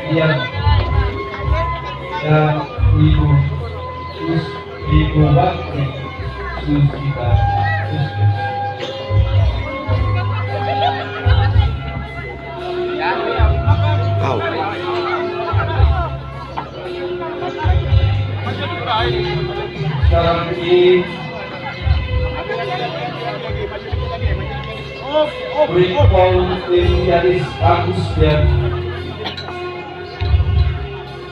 Dian dan Ibu Bakri Susita Suskes. Oh. Sekarang ini Brigpol Insialis Agus Dian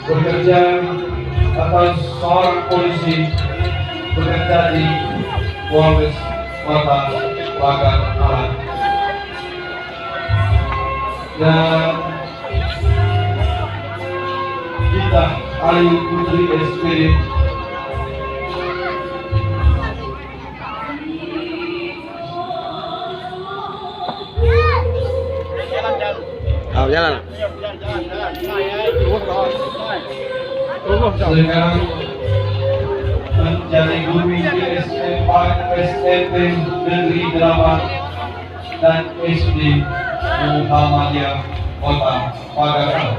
bekerja atau seorang polisi bekerja di Polres Kota Pagar Alam, dan kita Ayu Putri SPD Oh, jalan. sekarang menjadi guru di SMP Negeri 8 dan SD Muhammadiyah Kota Pagar Alam.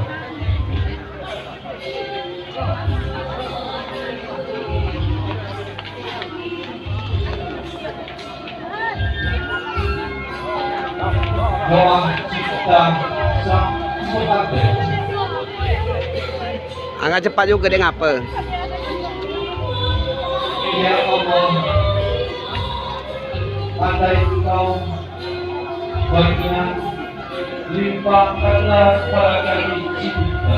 Doa cipta sang Sukarte. Agak cepat juga dia ngapa? Ya Allah, andai Engkau berkenan, limpahkanlah kepada kami cipta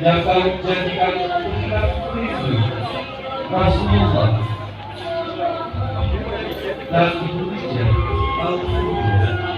yang Kau jadikan putra-putrimu Rasulullah dan Ibu Ija Al-Qur'an